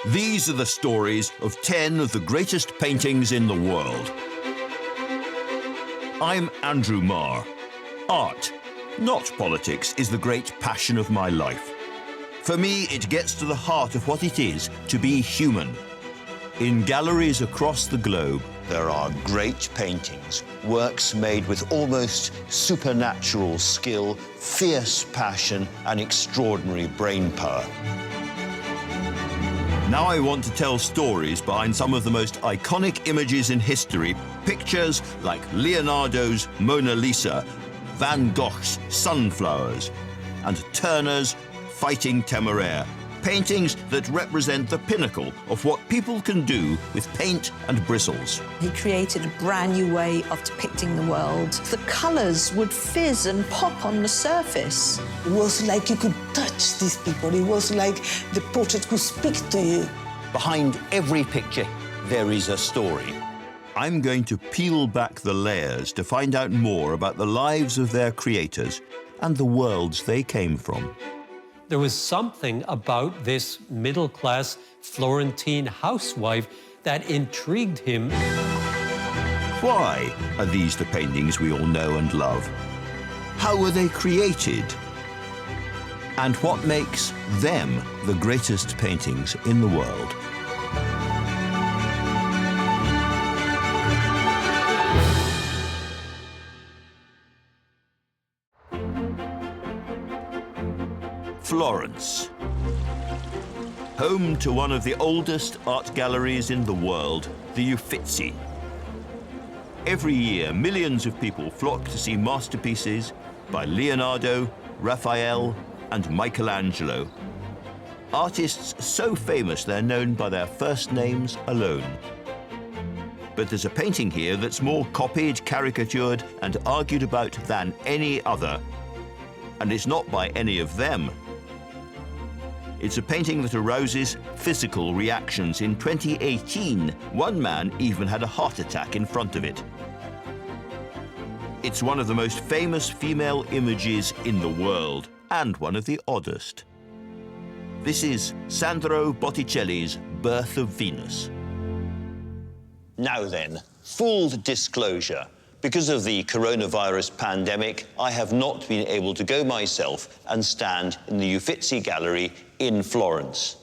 These are the stories of 10 of the greatest paintings in the world. I'm Andrew Marr. Art, not politics, is the great passion of my life. For me, it gets to the heart of what it is to be human. In galleries across the globe, there are great paintings, works made with almost supernatural skill, fierce passion, and extraordinary brain power. Now I want to tell stories behind some of the most iconic images in history, pictures like Leonardo's Mona Lisa, Van Gogh's Sunflowers, and Turner's Fighting Temeraire, paintings that represent the pinnacle of what people can do with paint and bristles. He created a brand new way of depicting the world. The colours would fizz and pop on the surface. It was like you could touch these people. It was like the portrait could speak to you. Behind every picture, there is a story. I'm going to peel back the layers to find out more about the lives of their creators and the worlds they came from. There was something about this middle-class Florentine housewife that intrigued him. Why are these the paintings we all know and love? How were they created? And what makes them the greatest paintings in the world? Florence. Home to one of the oldest art galleries in the world, the Uffizi. Every year, millions of people flock to see masterpieces by Leonardo, Raphael, and Michelangelo. Artists so famous they're known by their first names alone. But there's a painting here that's more copied, caricatured, and argued about than any other. And it's not by any of them. It's a painting that arouses physical reactions. In 2018, one man even had a heart attack in front of it. It's one of the most famous female images in the world, and one of the oddest. This is Sandro Botticelli's Birth of Venus. Now then, full disclosure. Because of the coronavirus pandemic, I have not been able to go myself and stand in the Uffizi Gallery in Florence.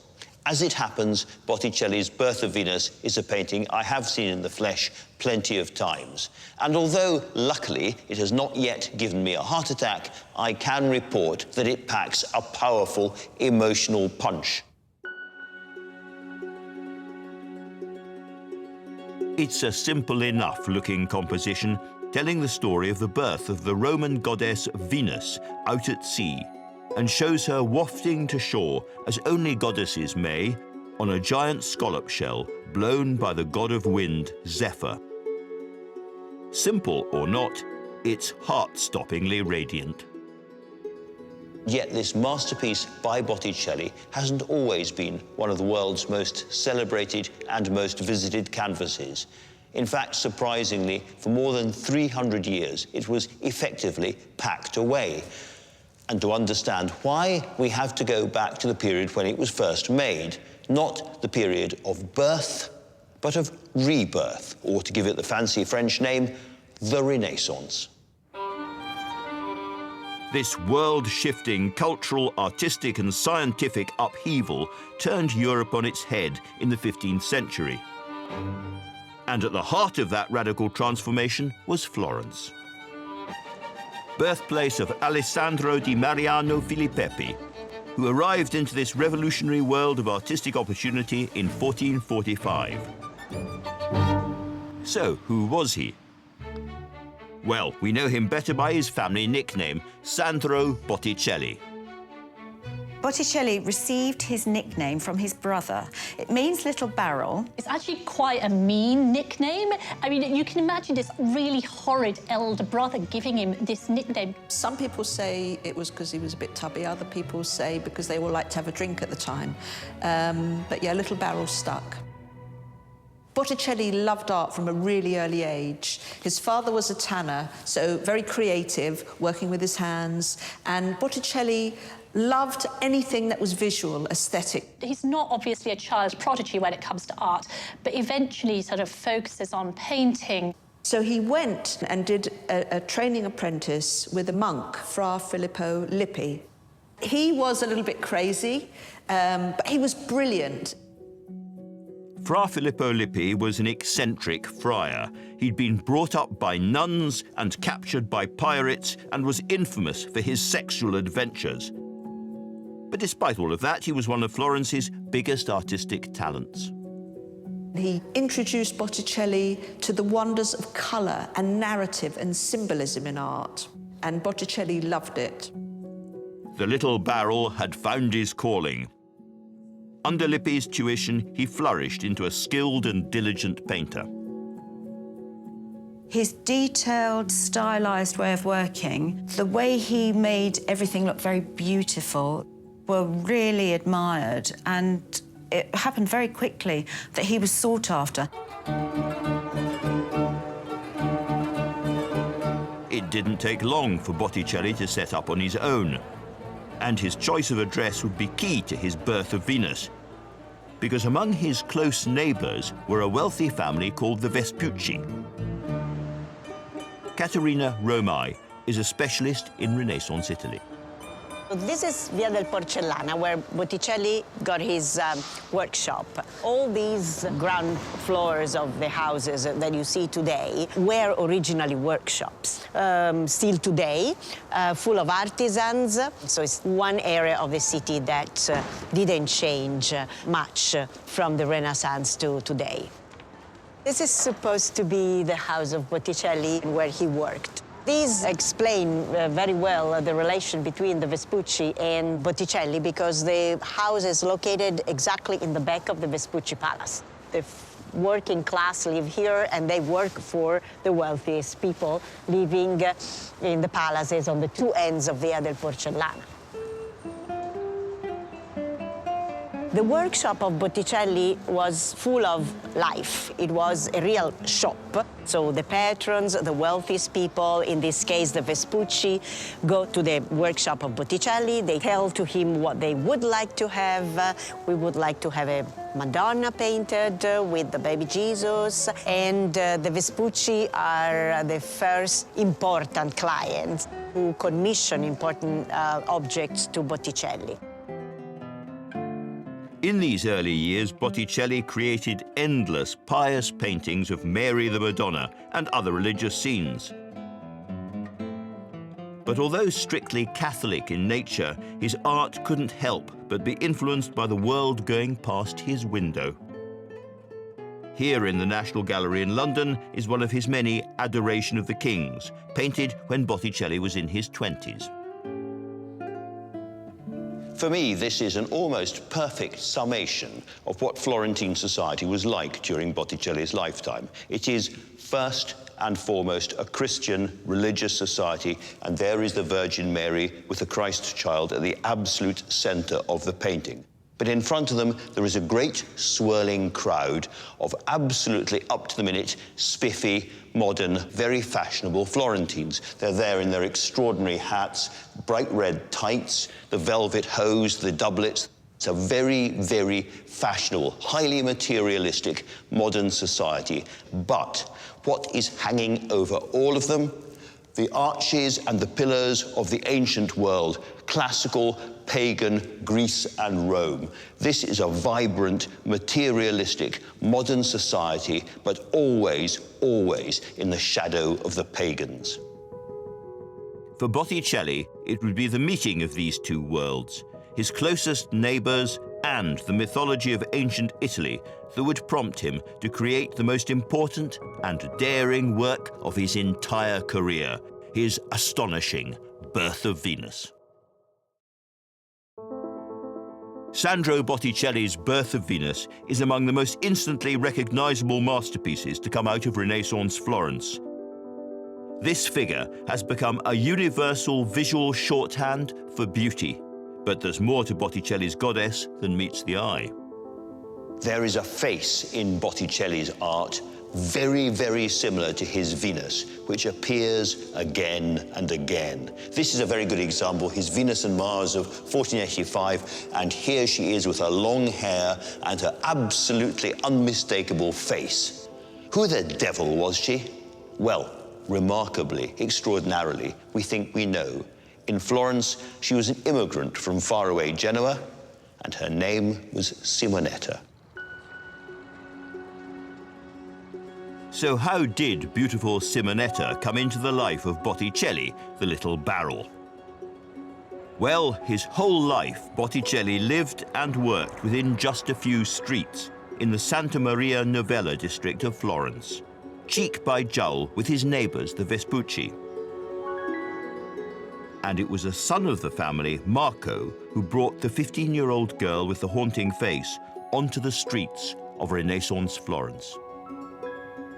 As it happens, Botticelli's Birth of Venus is a painting I have seen in the flesh plenty of times. And although, luckily, it has not yet given me a heart attack, I can report that it packs a powerful emotional punch. It's a simple enough looking composition telling the story of the birth of the Roman goddess Venus out at sea, and shows her wafting to shore as only goddesses may on a giant scallop shell blown by the god of wind, Zephyr. Simple or not, it's heart-stoppingly radiant. Yet this masterpiece by Botticelli hasn't always been one of the world's most celebrated and most visited canvases. In fact, surprisingly, for more than 300 years, it was effectively packed away. And to understand why, we have to go back to the period when it was first made, not the period of birth, but of rebirth, or to give it the fancy French name, the Renaissance. This world-shifting cultural, artistic and scientific upheaval turned Europe on its head in the 15th century. And at the heart of that radical transformation was Florence, birthplace of Alessandro di Mariano Filippi, who arrived into this revolutionary world of artistic opportunity in 1445. So, who was he? Well, we know him better by his family nickname, Sandro Botticelli. Botticelli received his nickname from his brother. It means little barrel. It's actually quite a mean nickname. I mean, you can imagine this really horrid elder brother giving him this nickname. Some people say it was because he was a bit tubby. Other people say because they all liked to have a drink at the time. But yeah, little barrel stuck. Botticelli loved art from a really early age. His father was a tanner, so very creative, working with his hands. And Botticelli loved anything that was visual, aesthetic. He's not obviously a child prodigy when it comes to art, but eventually sort of focuses on painting. So he went and did a training apprentice with a monk, Fra Filippo Lippi. He was a little bit crazy, but he was brilliant. Fra Filippo Lippi was an eccentric friar. He'd been brought up by nuns and captured by pirates and was infamous for his sexual adventures. But despite all of that, he was one of Florence's biggest artistic talents. He introduced Botticelli to the wonders of colour and narrative and symbolism in art, and Botticelli loved it. The little barrel had found his calling. Under Lippi's tuition, he flourished into a skilled and diligent painter. His detailed, stylised way of working, the way he made everything look very beautiful, were really admired, and it happened very quickly that he was sought after. It didn't take long for Botticelli to set up on his own, and his choice of address would be key to his Birth of Venus, because among his close neighbours were a wealthy family called the Vespucci. Caterina Romai is a specialist in Renaissance Italy. This is Via del Porcellana, where Botticelli got his workshop. All these ground floors of the houses that you see today were originally workshops. Still today, full of artisans. So it's one area of the city that didn't change much from the Renaissance to today. This is supposed to be the house of Botticelli where he worked. These explain very well the relation between the Vespucci and Botticelli, because the house is located exactly in the back of the Vespucci Palace. The working class live here, and they work for the wealthiest people living in the palaces on the two ends of Via del Porcellana. The workshop of Botticelli was full of life. It was a real shop. So the patrons, the wealthiest people, in this case the Vespucci, go to the workshop of Botticelli. They tell to him what they would like to have. We would like to have a Madonna painted with the baby Jesus. And the Vespucci are the first important clients who commission important objects to Botticelli. In these early years, Botticelli created endless pious paintings of Mary the Madonna and other religious scenes. But although strictly Catholic in nature, his art couldn't help but be influenced by the world going past his window. Here in the National Gallery in London is one of his many Adoration of the Kings, painted when Botticelli was in his 20s. For me, this is an almost perfect summation of what Florentine society was like during Botticelli's lifetime. It is first and foremost a Christian religious society, and there is the Virgin Mary with the Christ child at the absolute center of the painting. But in front of them, there is a great swirling crowd of absolutely up-to-the-minute, spiffy, modern, very fashionable Florentines. They're there in their extraordinary hats, bright red tights, the velvet hose, the doublets. It's a very, very fashionable, highly materialistic, modern society. But what is hanging over all of them? The arches and the pillars of the ancient world, classical, pagan Greece and Rome. This is a vibrant, materialistic, modern society, but always, always in the shadow of the pagans. For Botticelli, it would be the meeting of these two worlds, his closest neighbours and the mythology of ancient Italy, that would prompt him to create the most important and daring work of his entire career, his astonishing Birth of Venus. Sandro Botticelli's Birth of Venus is among the most instantly recognisable masterpieces to come out of Renaissance Florence. This figure has become a universal visual shorthand for beauty, but there's more to Botticelli's goddess than meets the eye. There is a face in Botticelli's art very, very similar to his Venus, which appears again and again. This is a very good example, his Venus and Mars of 1485, and here she is with her long hair and her absolutely unmistakable face. Who the devil was she? Well, remarkably, extraordinarily, we think we know. In Florence, she was an immigrant from faraway Genoa, and her name was Simonetta. So how did beautiful Simonetta come into the life of Botticelli, the little barrel? Well, his whole life, Botticelli lived and worked within just a few streets in the Santa Maria Novella district of Florence, cheek by jowl with his neighbours, the Vespucci. And it was a son of the family, Marco, who brought the 15-year-old girl with the haunting face onto the streets of Renaissance Florence.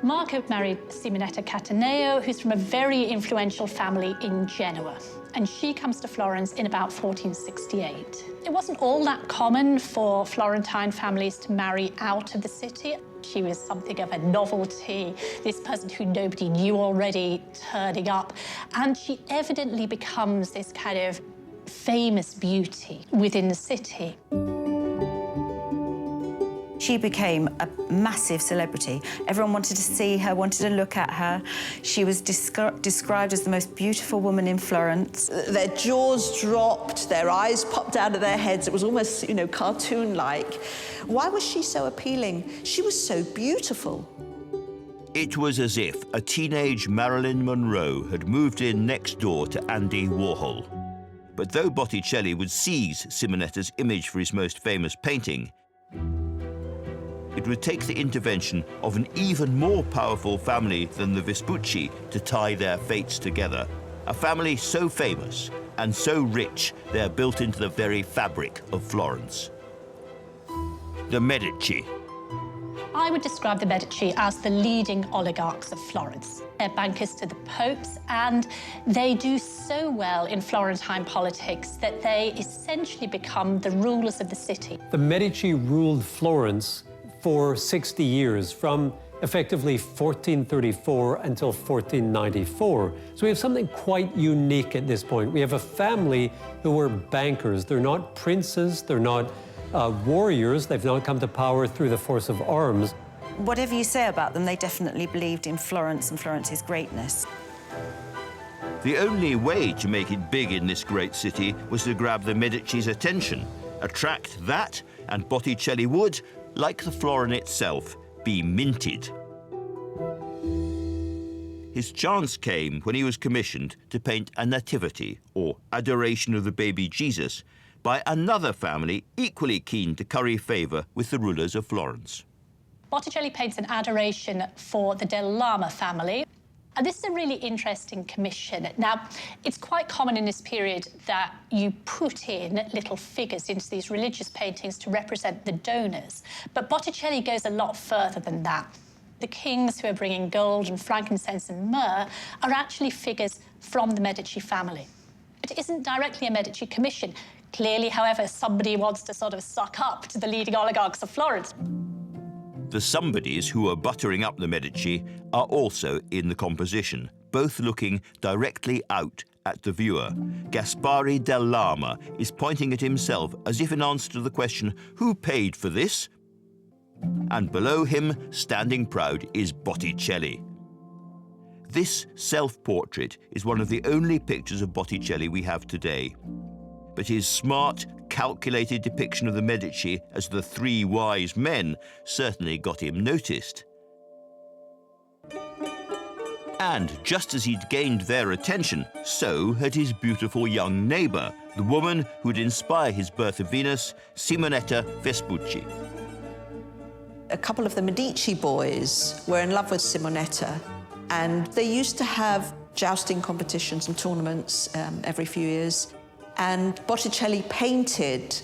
Marco married Simonetta Cataneo, who's from a very influential family in Genoa, and she comes to Florence in about 1468. It wasn't all that common for Florentine families to marry out of the city. She was something of a novelty, this person who nobody knew already turning up, and she evidently becomes this kind of famous beauty within the city. She became a massive celebrity. Everyone wanted to see her, wanted to look at her. She was described as the most beautiful woman in Florence. Their jaws dropped, their eyes popped out of their heads. It was almost, you know, cartoon-like. Why was she so appealing? She was so beautiful. It was as if a teenage Marilyn Monroe had moved in next door to Andy Warhol. But though Botticelli would seize Simonetta's image for his most famous painting, it would take the intervention of an even more powerful family than the Vespucci to tie their fates together. A family so famous and so rich they're built into the very fabric of Florence. The Medici. I would describe the Medici as the leading oligarchs of Florence. They're bankers to the popes, and they do so well in Florentine politics that they essentially become the rulers of the city. The Medici ruled Florence for 60 years, from effectively 1434 until 1494. So we have something quite unique at this point. We have a family who were bankers. They're not princes, they're not warriors. They've not come to power through the force of arms. Whatever you say about them, they definitely believed in Florence and Florence's greatness. The only way to make it big in this great city was to grab the Medici's attention, attract that, and Botticelli would, like the florin itself, be minted. His chance came when he was commissioned to paint a nativity, or adoration of the baby Jesus, by another family equally keen to curry favour with the rulers of Florence. Botticelli paints an adoration for the Del Lama family. And this is a really interesting commission. Now, it's quite common in this period that you put in little figures into these religious paintings to represent the donors. But Botticelli goes a lot further than that. The kings who are bringing gold and frankincense and myrrh are actually figures from the Medici family. It isn't directly a Medici commission. Clearly, however, somebody wants to sort of suck up to the leading oligarchs of Florence. The somebodies who are buttering up the Medici are also in the composition, both looking directly out at the viewer. Gaspare del Lama is pointing at himself as if in answer to the question, who paid for this? And below him, standing proud, is Botticelli. This self-portrait is one of the only pictures of Botticelli we have today. But his smart, calculated depiction of the Medici as the three wise men certainly got him noticed. And just as he'd gained their attention, so had his beautiful young neighbour, the woman who'd inspire his Birth of Venus, Simonetta Vespucci. A couple of the Medici boys were in love with Simonetta, and they used to have jousting competitions and tournaments every few years. And Botticelli painted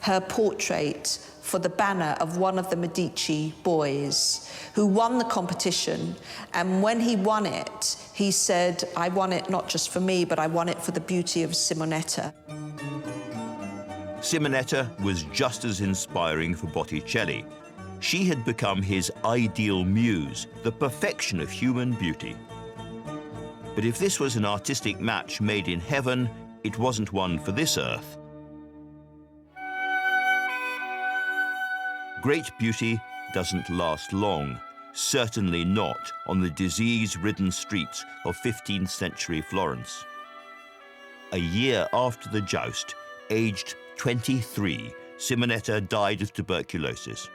her portrait for the banner of one of the Medici boys who won the competition. And when he won it, he said, I won it not just for me, but I won it for the beauty of Simonetta. Simonetta was just as inspiring for Botticelli. She had become his ideal muse, the perfection of human beauty. But if this was an artistic match made in heaven, it wasn't one for this earth. Great beauty doesn't last long, certainly not on the disease-ridden streets of 15th century Florence. A year after the joust, aged 23, Simonetta died of tuberculosis.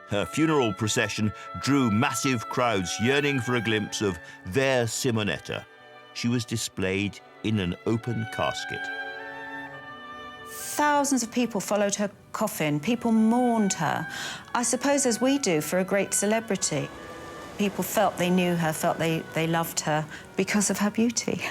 Her funeral procession drew massive crowds yearning for a glimpse of their Simonetta. She was displayed in an open casket. Thousands of people followed her coffin. People mourned her, I suppose as we do for a great celebrity. People felt they knew her, felt they loved her because of her beauty.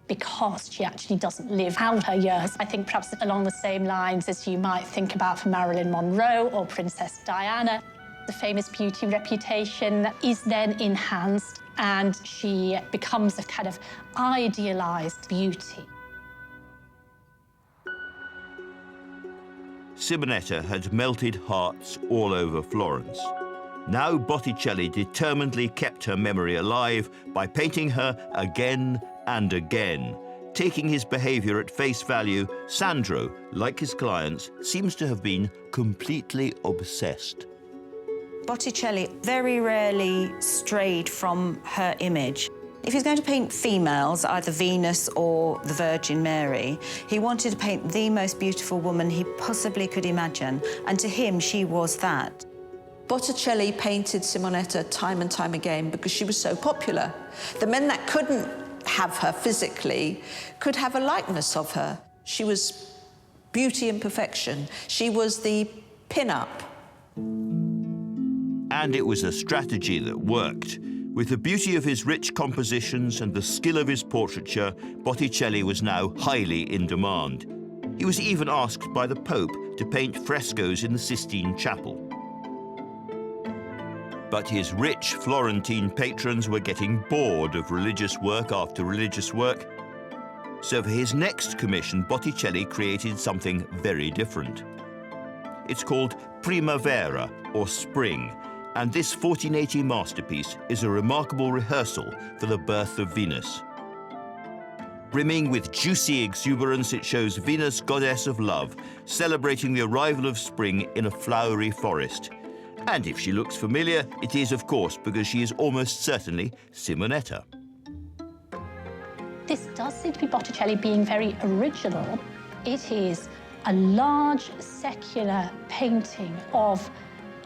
Because she actually doesn't live out her years. I think perhaps along the same lines as you might think about for Marilyn Monroe or Princess Diana. The famous beauty reputation is then enhanced and she becomes a kind of idealised beauty. Simonetta had melted hearts all over Florence. Now Botticelli determinedly kept her memory alive by painting her again and again. Taking his behaviour at face value, Sandro, like his clients, seems to have been completely obsessed. Botticelli very rarely strayed from her image. If he's going to paint females, either Venus or the Virgin Mary, he wanted to paint the most beautiful woman he possibly could imagine, and to him, she was that. Botticelli painted Simonetta time and time again because she was so popular. The men that couldn't have her physically could have a likeness of her. She was beauty and perfection. She was the pin-up. And it was a strategy that worked. With the beauty of his rich compositions and the skill of his portraiture, Botticelli was now highly in demand. He was even asked by the Pope to paint frescoes in the Sistine Chapel. But his rich Florentine patrons were getting bored of religious work after religious work. So for his next commission, Botticelli created something very different. It's called Primavera, or Spring, and this 1480 masterpiece is a remarkable rehearsal for the birth of Venus. Brimming with juicy exuberance, it shows Venus, goddess of love, celebrating the arrival of spring in a flowery forest. And if she looks familiar, it is, of course, because she is almost certainly Simonetta. This does seem to be Botticelli being very original. It is a large secular painting of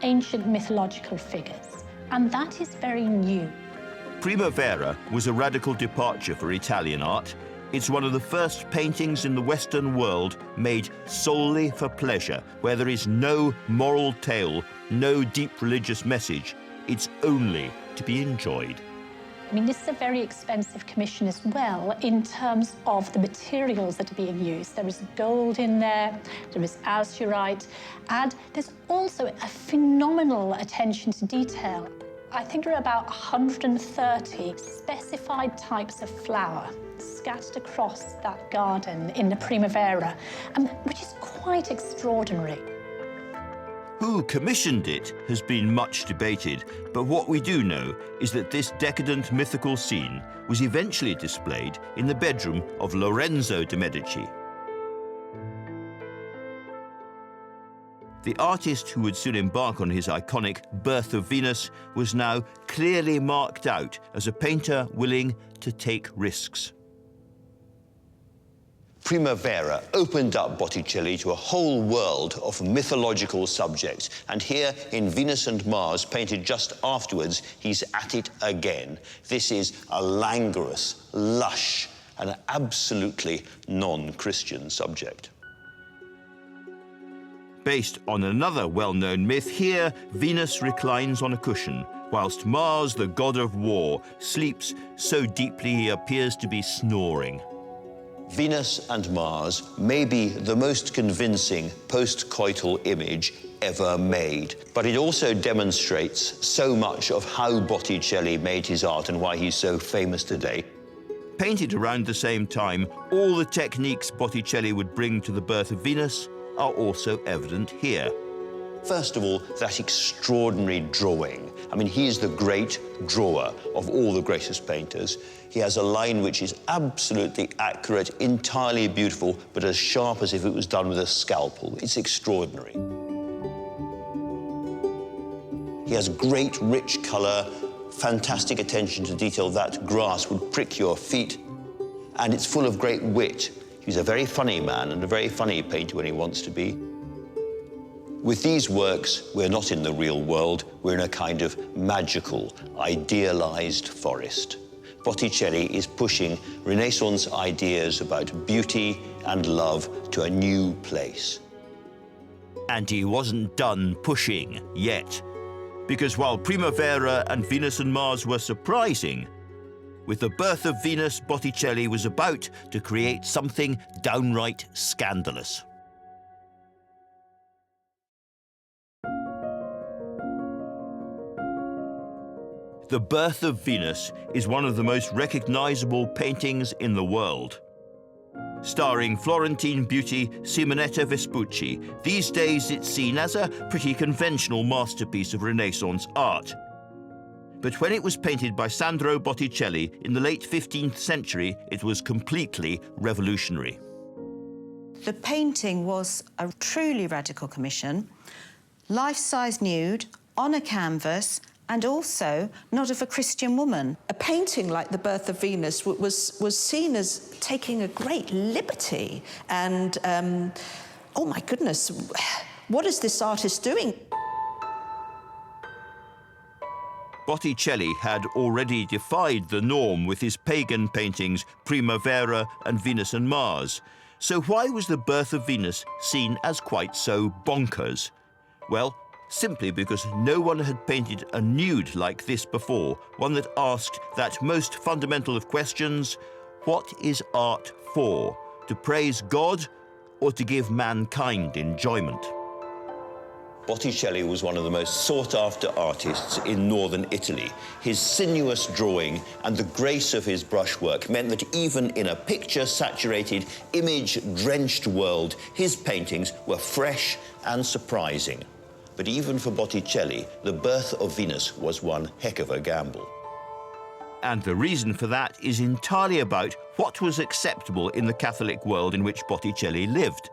ancient mythological figures, and that is very new. Primavera was a radical departure for Italian art. It's one of the first paintings in the Western world made solely for pleasure, where there is no moral tale, no deep religious message. It's only to be enjoyed. I mean, this is a very expensive commission as well in terms of the materials that are being used. There is gold in there, there is azurite, and there's also a phenomenal attention to detail. I think there are about 130 specified types of flower scattered across that garden in the Primavera, which is quite extraordinary. Who commissioned it has been much debated, but what we do know is that this decadent mythical scene was eventually displayed in the bedroom of Lorenzo de' Medici. The artist who would soon embark on his iconic Birth of Venus was now clearly marked out as a painter willing to take risks. Primavera opened up Botticelli to a whole world of mythological subjects. And here in Venus and Mars, painted just afterwards, he's at it again. This is a languorous, lush, and absolutely non-Christian subject. Based on another well-known myth, here Venus reclines on a cushion, whilst Mars, the god of war, sleeps so deeply he appears to be snoring. Venus and Mars may be the most convincing post-coital image ever made, but it also demonstrates so much of how Botticelli made his art and why he's so famous today. Painted around the same time, all the techniques Botticelli would bring to the Birth of Venus are also evident here. First of all, that extraordinary drawing. I mean, he is the great drawer of all the greatest painters. He has a line which is absolutely accurate, entirely beautiful, but as sharp as if it was done with a scalpel. It's extraordinary. He has great, rich colour, fantastic attention to detail. That grass would prick your feet, and it's full of great wit. He's a very funny man and a very funny painter when he wants to be. With these works, we're not in the real world, we're in a kind of magical, idealized forest. Botticelli is pushing Renaissance ideas about beauty and love to a new place. And he wasn't done pushing yet, because while Primavera and Venus and Mars were surprising, with the birth of Venus, Botticelli was about to create something downright scandalous. The Birth of Venus is one of the most recognizable paintings in the world. Starring Florentine beauty Simonetta Vespucci, these days it's seen as a pretty conventional masterpiece of Renaissance art. But when it was painted by Sandro Botticelli in the late 15th century, it was completely revolutionary. The painting was a truly radical commission, life-size nude, on a canvas, and also not of a Christian woman. A painting like The Birth of Venus was seen as taking a great liberty and, oh my goodness, what is this artist doing? Botticelli had already defied the norm with his pagan paintings Primavera and Venus and Mars. So why was The Birth of Venus seen as quite so bonkers? Well, simply because no one had painted a nude like this before, one that asked that most fundamental of questions: what is art for? To praise God or to give mankind enjoyment? Botticelli was one of the most sought-after artists in northern Italy. His sinuous drawing and the grace of his brushwork meant that even in a picture-saturated, image-drenched world, his paintings were fresh and surprising. But even for Botticelli, The Birth of Venus was one heck of a gamble. And the reason for that is entirely about what was acceptable in the Catholic world in which Botticelli lived.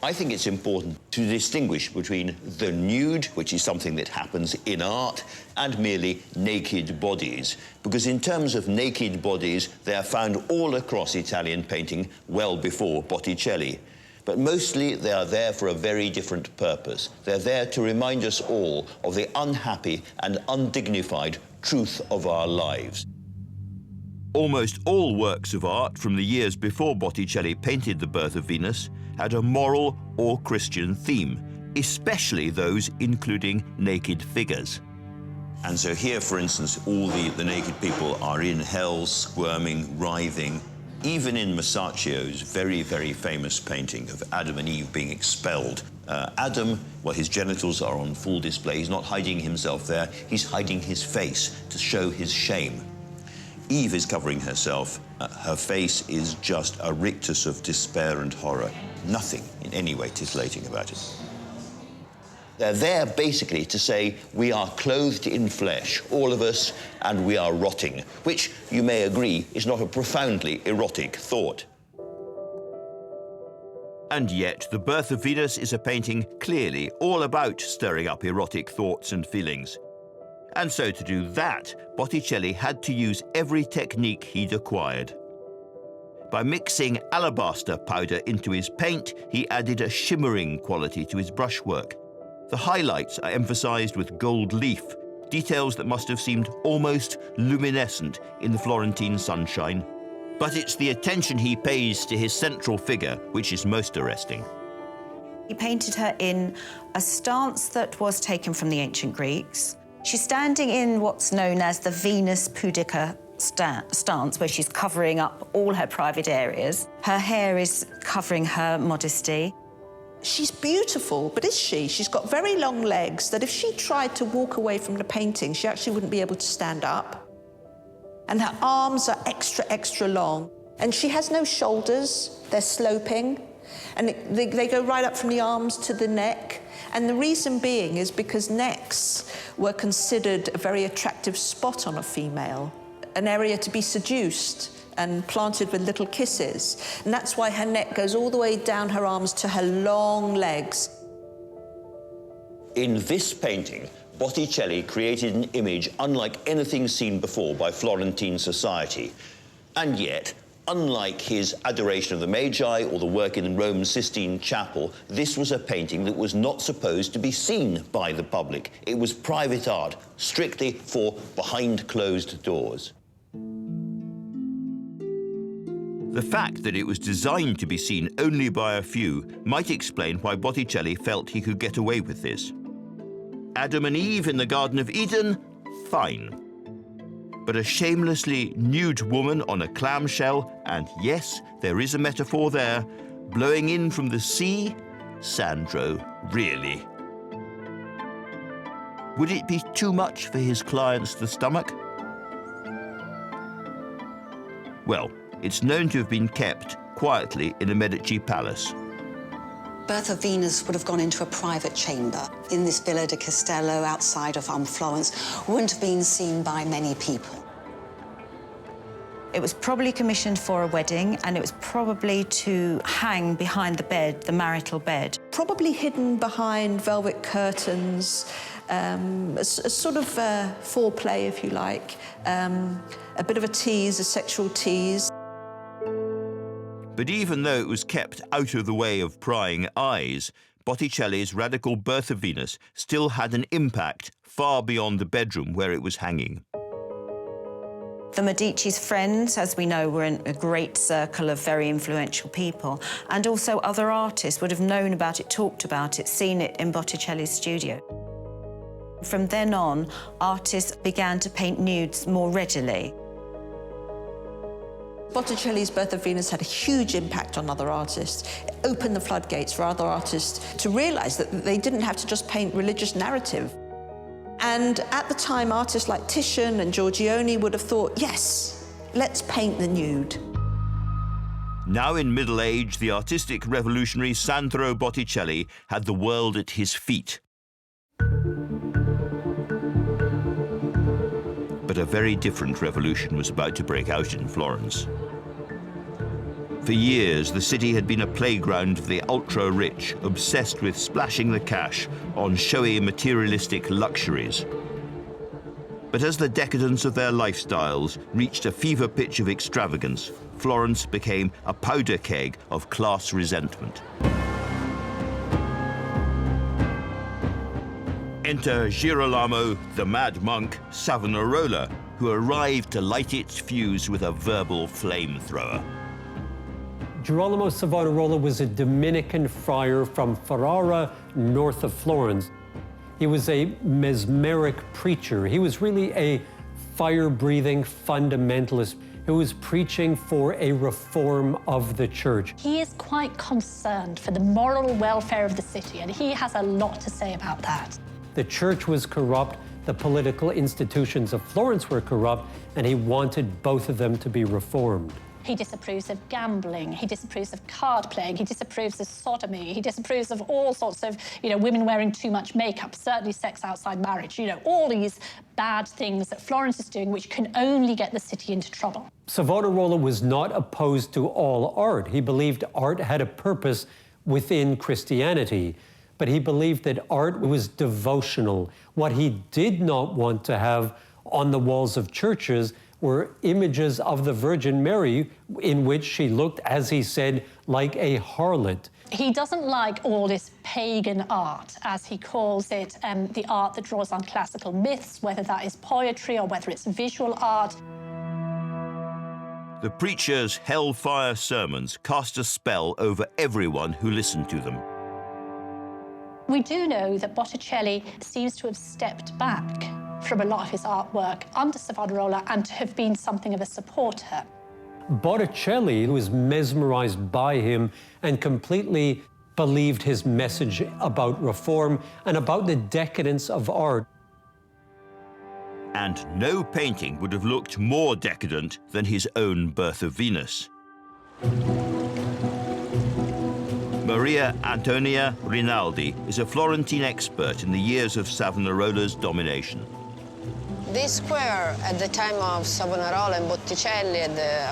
I think it's important to distinguish between the nude, which is something that happens in art, and merely naked bodies. Because in terms of naked bodies, they are found all across Italian painting well before Botticelli. But mostly they are there for a very different purpose. They're there to remind us all of the unhappy and undignified truth of our lives. Almost all works of art from the years before Botticelli painted The Birth of Venus had a moral or Christian theme, especially those including naked figures. And so here, for instance, all the naked people are in hell, squirming, writhing. Even in Masaccio's very, very famous painting of Adam and Eve being expelled, Adam, well, his genitals are on full display. He's not hiding himself there. He's hiding his face to show his shame. Eve is covering herself. Her face is just a rictus of despair and horror. Nothing in any way titillating about it. They're there basically to say we are clothed in flesh, all of us, and we are rotting, which you may agree is not a profoundly erotic thought. And yet, The Birth of Venus is a painting clearly all about stirring up erotic thoughts and feelings. And so to do that, Botticelli had to use every technique he'd acquired. By mixing alabaster powder into his paint, he added a shimmering quality to his brushwork. The highlights are emphasized with gold leaf, details that must have seemed almost luminescent in the Florentine sunshine. But it's the attention he pays to his central figure which is most arresting. He painted her in a stance that was taken from the ancient Greeks. She's standing in what's known as the Venus pudica stance, where she's covering up all her private areas. Her hair is covering her modesty. She's beautiful, but is she? She's got very long legs that if she tried to walk away from the painting, she actually wouldn't be able to stand up. And her arms are extra, extra long. And she has no shoulders, they're sloping. And they go right up from the arms to the neck. And the reason being is because necks were considered a very attractive spot on a female, an area to be seduced and planted with little kisses. And that's why her neck goes all the way down her arms to her long legs. In this painting, Botticelli created an image unlike anything seen before by Florentine society. And yet, unlike his Adoration of the Magi or the work in Rome's Sistine Chapel, this was a painting that was not supposed to be seen by the public. It was private art, strictly for behind closed doors. The fact that it was designed to be seen only by a few might explain why Botticelli felt he could get away with this. Adam and Eve in the Garden of Eden? Fine. But a shamelessly nude woman on a clamshell, and yes, there is a metaphor there, blowing in from the sea? Sandro, really? Would it be too much for his clients to stomach? Well, it's known to have been kept quietly in a Medici palace. Birth of Venus would have gone into a private chamber in this Villa di Castello outside of Florence. Wouldn't have been seen by many people. It was probably commissioned for a wedding, and it was probably to hang behind the bed, the marital bed. Probably hidden behind velvet curtains, a sort of foreplay, if you like, a bit of a tease, a sexual tease. But even though it was kept out of the way of prying eyes, Botticelli's radical Birth of Venus still had an impact far beyond the bedroom where it was hanging. The Medici's friends, as we know, were in a great circle of very influential people, and also other artists would have known about it, talked about it, seen it in Botticelli's studio. From then on, artists began to paint nudes more readily. Botticelli's Birth of Venus had a huge impact on other artists. It opened the floodgates for other artists to realise that they didn't have to just paint religious narrative. And at the time, artists like Titian and Giorgione would have thought, yes, let's paint the nude. Now in middle age, the artistic revolutionary Sandro Botticelli had the world at his feet. But a very different revolution was about to break out in Florence. For years, the city had been a playground for the ultra-rich, obsessed with splashing the cash on showy materialistic luxuries. But as the decadence of their lifestyles reached a fever pitch of extravagance, Florence became a powder keg of class resentment. Enter Girolamo, the mad monk, Savonarola, who arrived to light its fuse with a verbal flamethrower. Girolamo Savonarola was a Dominican friar from Ferrara, north of Florence. He was a mesmeric preacher. He was really a fire-breathing fundamentalist who was preaching for a reform of the church. He is quite concerned for the moral welfare of the city, and he has a lot to say about that. The church was corrupt, the political institutions of Florence were corrupt, and he wanted both of them to be reformed. He disapproves of gambling, he disapproves of card playing, he disapproves of sodomy, he disapproves of all sorts of, women wearing too much makeup, certainly sex outside marriage, all these bad things that Florence is doing which can only get the city into trouble. Savonarola was not opposed to all art. He believed art had a purpose within Christianity, but he believed that art was devotional. What he did not want to have on the walls of churches were images of the Virgin Mary in which she looked, as he said, like a harlot. He doesn't like all this pagan art, as he calls it, the art that draws on classical myths, whether that is poetry or whether it's visual art. The preacher's hellfire sermons cast a spell over everyone who listened to them. We do know that Botticelli seems to have stepped back from a lot of his artwork under Savonarola and to have been something of a supporter. Botticelli was mesmerized by him and completely believed his message about reform and about the decadence of art. And no painting would have looked more decadent than his own Birth of Venus. Maria Antonia Rinaldi is a Florentine expert in the years of Savonarola's domination. This square, at the time of Savonarola and Botticelli,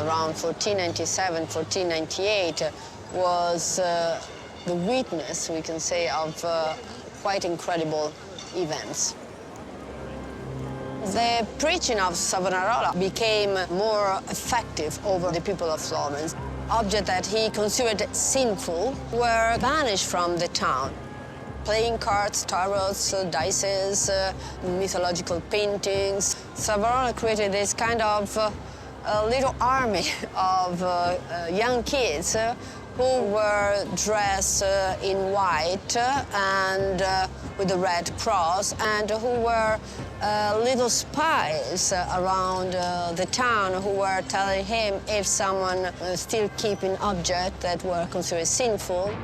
around 1497, 1498, was the witness, we can say, of quite incredible events. The preaching of Savonarola became more effective over the people of Florence. Objects that he considered sinful were banished from the town. Playing cards, tarots, dices, mythological paintings. Savonarola created this kind of little army of young kids who were dressed in white and with the red cross, and who were little spies around the town who were telling him if someone still keeping objects that were considered sinful.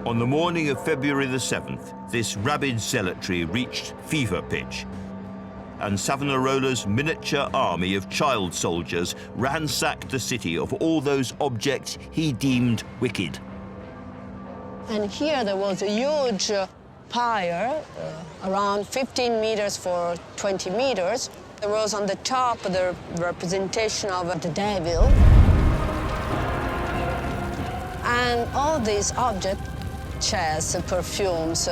On the morning of February the 7th, this rabid zealotry reached fever pitch, and Savonarola's miniature army of child soldiers ransacked the city of all those objects he deemed wicked. And here there was a huge pyre, around 15 meters for 20 meters. There was on the top the representation of the devil. And all these objects, chairs, perfumes,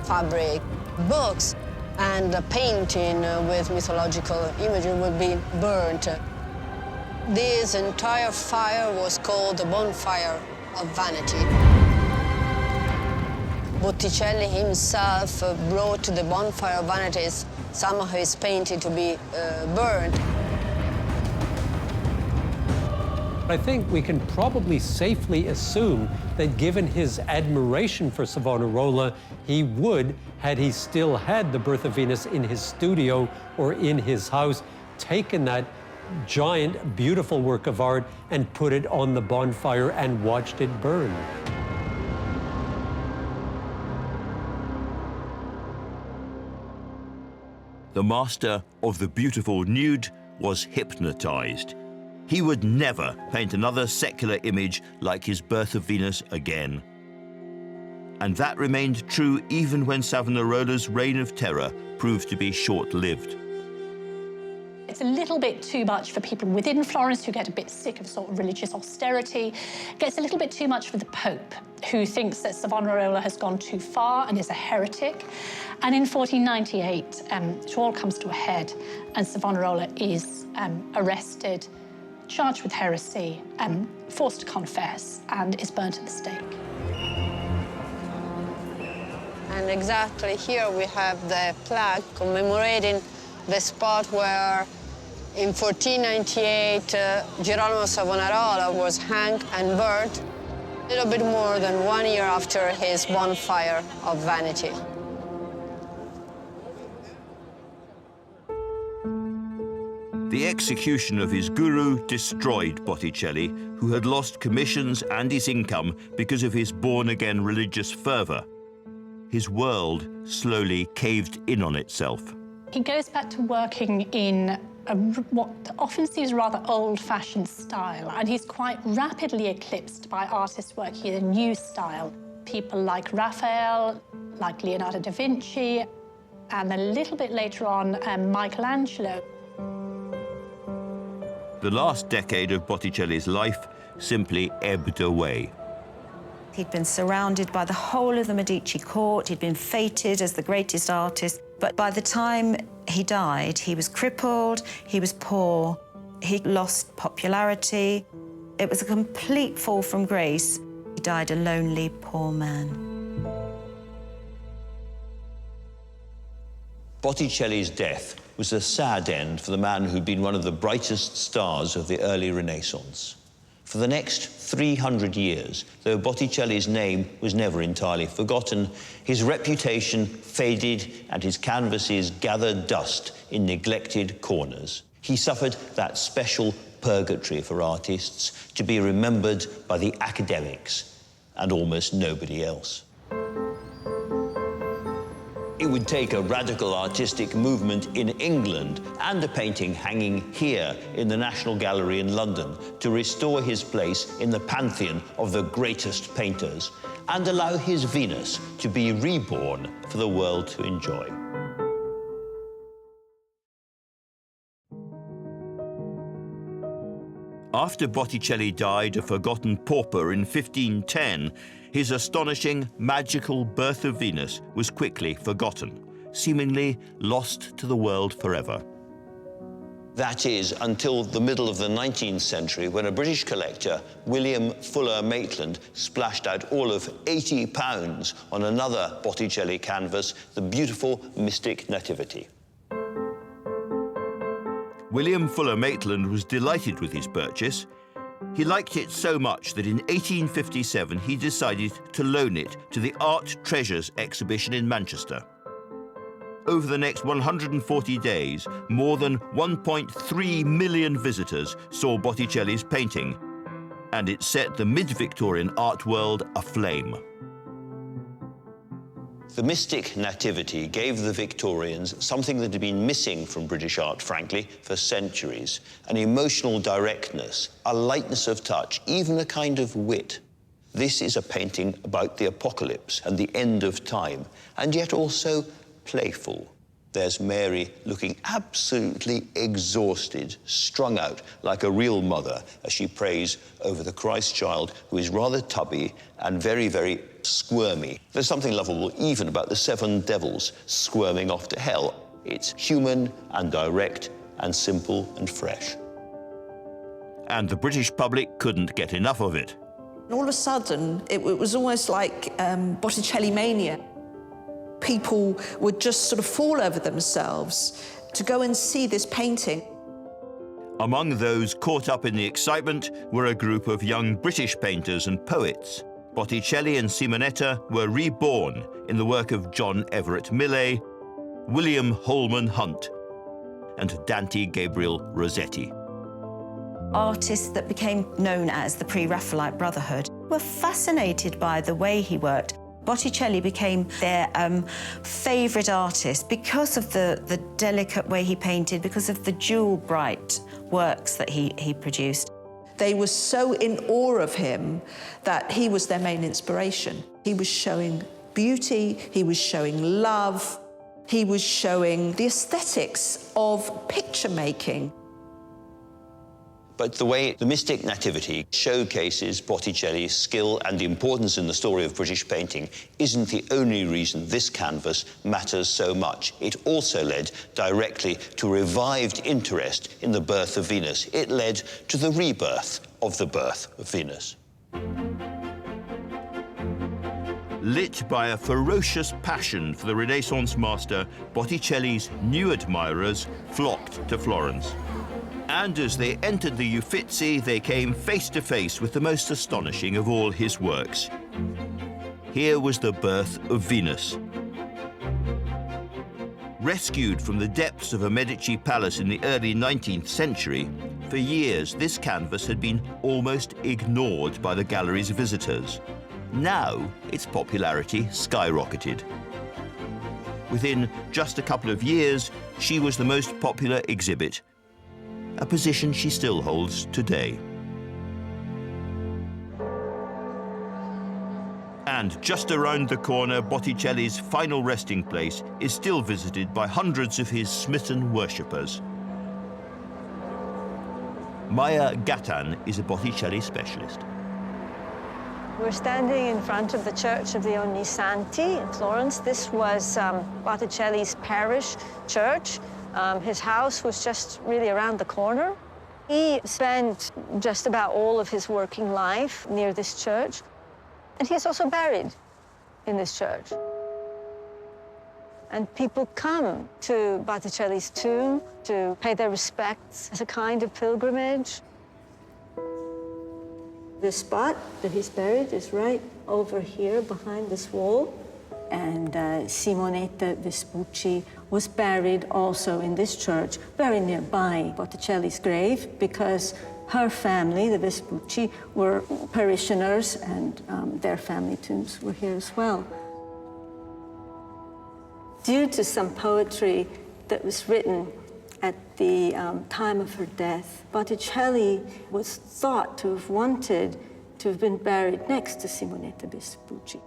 fabric, books, and a painting with mythological imagery would be burnt. This entire fire was called the bonfire of vanity. Botticelli himself brought the bonfire of vanities some of his painting to be burned. I think we can probably safely assume that given his admiration for Savonarola, he would, had he still had the Birth of Venus in his studio or in his house, taken that giant, beautiful work of art and put it on the bonfire and watched it burn. The master of the beautiful nude was hypnotized. He would never paint another secular image like his Birth of Venus again. And that remained true even when Savonarola's reign of terror proved to be short-lived. It's a little bit too much for people within Florence who get a bit sick of sort of religious austerity. It gets a little bit too much for the Pope, who thinks that Savonarola has gone too far and is a heretic. And in 1498, it all comes to a head, and Savonarola is arrested, charged with heresy, forced to confess, and is burnt at the stake. And exactly here we have the plaque commemorating the spot where in 1498 Girolamo Savonarola was hanged and burnt, a little bit more than 1 year after his bonfire of vanity. The execution of his guru destroyed Botticelli, who had lost commissions and his income because of his born-again religious fervour. His world slowly caved in on itself. He goes back to working in what often seems rather old-fashioned style, and he's quite rapidly eclipsed by artists working in a new style. People like Raphael, like Leonardo da Vinci, and a little bit later on, Michelangelo. The last decade of Botticelli's life simply ebbed away. He'd been surrounded by the whole of the Medici court. He'd been feted as the greatest artist. But by the time he died, he was crippled, he was poor, he lost popularity. It was a complete fall from grace. He died a lonely, poor man. Botticelli's death was a sad end for the man who'd been one of the brightest stars of the early Renaissance. For the next 300 years, though Botticelli's name was never entirely forgotten, his reputation faded and his canvases gathered dust in neglected corners. He suffered that special purgatory for artists, to be remembered by the academics and almost nobody else. It would take a radical artistic movement in England and a painting hanging here in the National Gallery in London to restore his place in the pantheon of the greatest painters and allow his Venus to be reborn for the world to enjoy. After Botticelli died a forgotten pauper in 1510, his astonishing, magical Birth of Venus was quickly forgotten, seemingly lost to the world forever. That is, until the middle of the 19th century, when a British collector, William Fuller Maitland, splashed out all of £80 on another Botticelli canvas, the beautiful Mystic Nativity. William Fuller Maitland was delighted with his purchase. He liked it so much that in 1857 he decided to loan it to the Art Treasures exhibition in Manchester. Over the next 140 days, more than 1.3 million visitors saw Botticelli's painting, and it set the mid-Victorian art world aflame. The Mystic Nativity gave the Victorians something that had been missing from British art, frankly, for centuries: an emotional directness, a lightness of touch, even a kind of wit. This is a painting about the apocalypse and the end of time, and yet also playful. There's Mary looking absolutely exhausted, strung out like a real mother as she prays over the Christ child, who is rather tubby and very, very squirmy. There's something lovable even about the 7 devils squirming off to hell. It's human and direct and simple and fresh. And the British public couldn't get enough of it. All of a sudden, it was almost like Botticelli mania. People would just sort of fall over themselves to go and see this painting. Among those caught up in the excitement were a group of young British painters and poets. Botticelli and Simonetta were reborn in the work of John Everett Millais, William Holman Hunt, and Dante Gabriel Rossetti. Artists that became known as the Pre-Raphaelite Brotherhood were fascinated by the way he worked. Botticelli became their favourite artist because of the delicate way he painted, because of the jewel-bright works that he produced. They were so in awe of him that he was their main inspiration. He was showing beauty, he was showing love, he was showing the aesthetics of picture-making. But the way the Mystic Nativity showcases Botticelli's skill and importance in the story of British painting isn't the only reason this canvas matters so much. It also led directly to revived interest in the birth of Venus. It led to the rebirth of the birth of Venus. Lit by a ferocious passion for the Renaissance master, Botticelli's new admirers flocked to Florence. And as they entered the Uffizi, they came face to face with the most astonishing of all his works. Here was the birth of Venus. Rescued from the depths of a Medici palace in the early 19th century, for years this canvas had been almost ignored by the gallery's visitors. Now its popularity skyrocketed. Within just a couple of years, she was the most popular exhibit, a position she still holds today. And just around the corner, Botticelli's final resting place is still visited by hundreds of his smitten worshippers. Maya Gattan is a Botticelli specialist. We're standing in front of the Church of the Ognissanti in Florence. This was Botticelli's parish church. His house was just really around the corner. He spent just about all of his working life near this church. And he is also buried in this church. And people come to Botticelli's tomb to pay their respects as a kind of pilgrimage. The spot that he's buried is right over here behind this wall. And Simonetta Vespucci was buried also in this church, very nearby Botticelli's grave, because her family, the Vespucci, were parishioners, and their family tombs were here as well. Due to some poetry that was written at the time of her death, Botticelli was thought to have wanted to have been buried next to Simonetta Vespucci.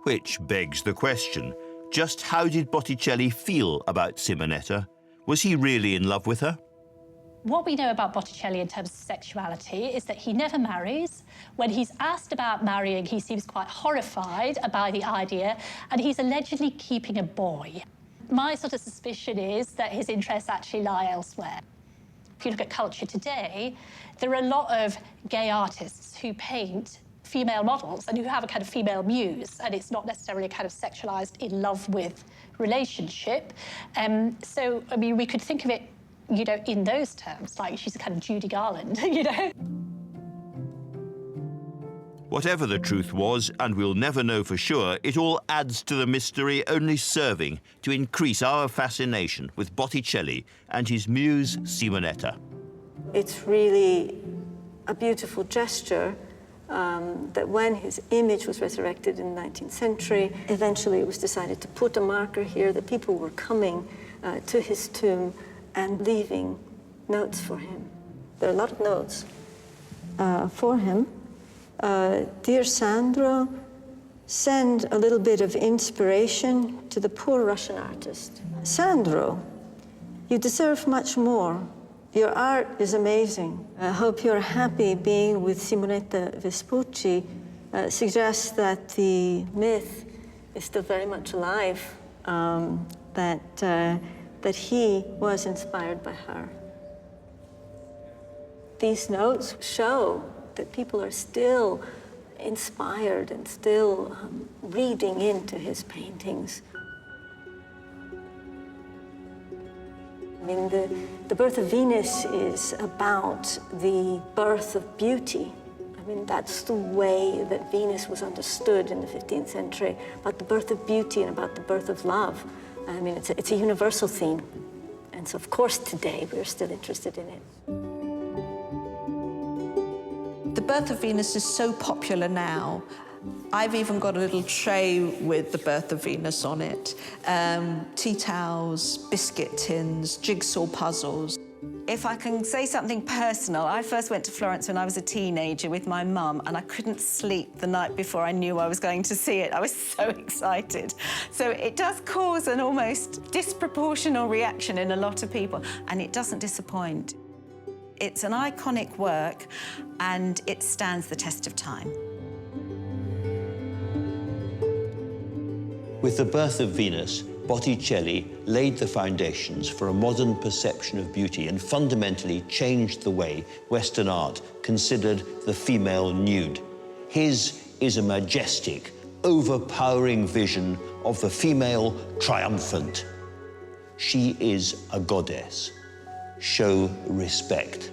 Which begs the question, just how did Botticelli feel about Simonetta? Was he really in love with her? What we know about Botticelli in terms of sexuality is that he never marries. When he's asked about marrying, he seems quite horrified by the idea, and he's allegedly keeping a boy. My sort of suspicion is that his interests actually lie elsewhere. If you look at culture today, there are a lot of gay artists who paint female models and who have a kind of female muse, and it's not necessarily a kind of sexualized in love with relationship. So, I mean, we could think of it, you know, in those terms, like she's a kind of Judy Garland, you know? Whatever the truth was, and we'll never know for sure, it all adds to the mystery, only serving to increase our fascination with Botticelli and his muse, Simonetta. It's really a beautiful gesture that when his image was resurrected in the 19th century, eventually it was decided to put a marker here that people were coming to his tomb and leaving notes for him. There are a lot of notes for him. Dear Sandro, send a little bit of inspiration to the poor Russian artist. Sandro, you deserve much more. Your art is amazing. I hope you're happy being with Simonetta Vespucci. Suggests that the myth is still very much alive, that he was inspired by her. These notes show that people are still inspired and still reading into his paintings. I mean, the Birth of Venus is about the birth of beauty. I mean, that's the way that Venus was understood in the 15th century, about the birth of beauty and about the birth of love. I mean, it's a universal theme. And so, of course, today we're still interested in it. The Birth of Venus is so popular now. I've even got a little tray with the Birth of Venus on it. Tea towels, biscuit tins, jigsaw puzzles. If I can say something personal, I first went to Florence when I was a teenager with my mum, and I couldn't sleep the night before I knew I was going to see it. I was so excited. So it does cause an almost disproportional reaction in a lot of people, and it doesn't disappoint. It's an iconic work, and it stands the test of time. With the Birth of Venus, Botticelli laid the foundations for a modern perception of beauty and fundamentally changed the way Western art considered the female nude. His is a majestic, overpowering vision of the female triumphant. She is a goddess. Show respect.